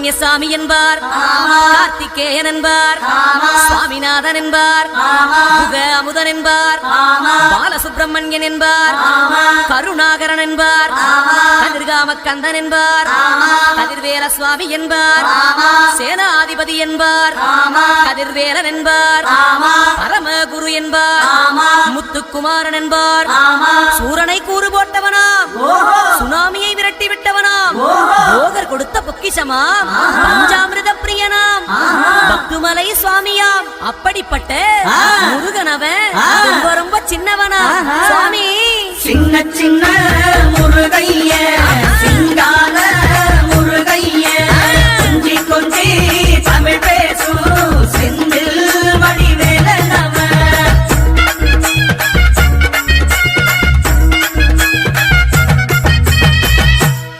சுப்பிரமணிய சாமி என்பார், கார்த்திகேயன் என்பார், சுவாமிநாதன் என்பார், முக அமுதன் என்பார், பாலசுப்பிரமணியன் என்பார், கருணாகரன் என்பார், கதிர்காம கந்தன் என்பார், கதிர்வேல சுவாமி என்பார், சேனாதிபதி என்பார், கதிர்வேலன் என்பார், பரமகுரு என்பார், முத்துக்குமாரன் என்பார், சூரனை கூறு போட்டவனாம், சுனாமியை விரட்டி விட்டவனாம், போகர் கொடுத்த பொக்கிஷமாம், பஞ்சாமிரத பிரியனாம், பக்துமலை சுவாமியாம். அப்படிப்பட்ட முருகனவன் ரொம்ப ரொம்ப சின்னவனா சுவாமி. சின்ன சின்ன முருகைய சிங்கால முருகைய கொஞ்சி கொஞ்சி தமிழ் பேசும் செந்தில் வடிவேலனவ.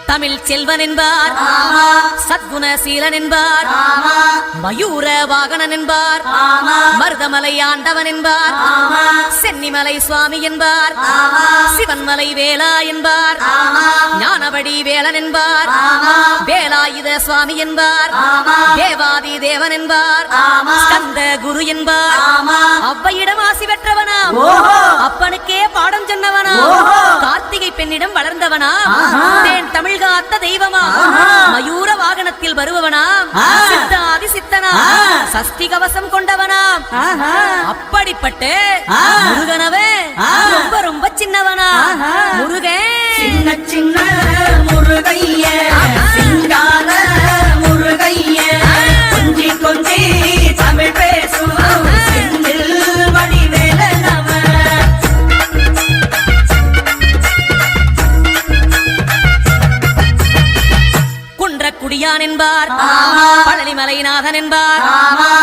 தமிழ் செல்வன் என்பார், சத்குணசீலன் என்பார், மயூர வாகனன் என்பார், மருதமலை ஆண்டவன் என்பார், சென்னிமலை சுவாமி என்பார், சிவன்மலை வேலா என்பார், ஞானபடி வேலன் என்பார், வேலாயுத சுவாமி என்பார், தேவாதி தேவன் என்பார், ஸ்கந்த குரு என்பார், அவ்வையிடம் ஆசி பெற்றவனா, அப்பனுக்கே பாடம் சொன்னவனா, கார்த்திகை பெண்ணிடம் வளர்ந்தவனா, தேன் தமிழ் காத்த தெய்வமா, மயூர வாகனத்தில் வருபவனாம், சித்தாதி சித்தனா, சஷ்டி கவசம் கொண்டவனாம். அப்படிப்பட்ட முருகனவே ரொம்ப ரொம்ப சின்னவனா. முருகன் சின்ன சின்ன முருகைய சிங்கால முருகைய கொஞ்சி கொஞ்சி தமிழ் பேசும் செந்தில் வடிவேலனவ. குடியான் என்பார், பழனிமலைநாதன் என்பார்,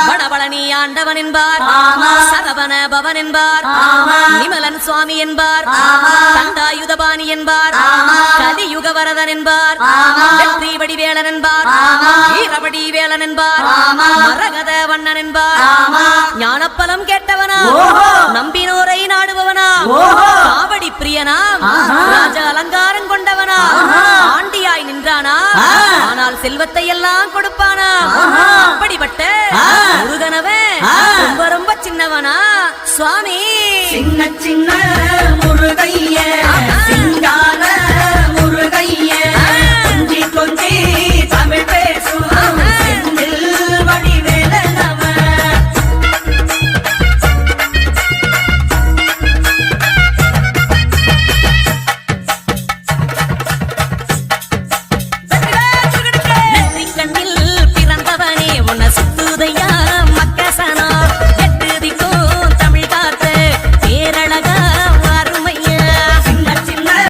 வடபழனி ஆண்டவன் என்பார், சரவண பவன் என்பார், நிமலன் சுவாமி என்பார், தண்டாயுதபாணி என்பார், கலியுக வரதன் என்பார், வெற்றி வடிவேலன் என்பார், வீரபடி வேலன் என்பார், மரகத வண்ணன் என்பார், ஞானப்பலம் கேட்டவனா, நம்பினோரை நாடுபவனா, காவடி பிரியனாம், ராஜ அலங்காரம் கொண்டவனா, ஆண்டியாய் நின்றானா, ஆனால் செல்வத்தை எல்லாம் கொடுப்பானா. அப்படிப்பட்ட முருகனவன் ரொம்ப ரொம்ப சின்னவனா சுவாமி. சின்ன சின்ன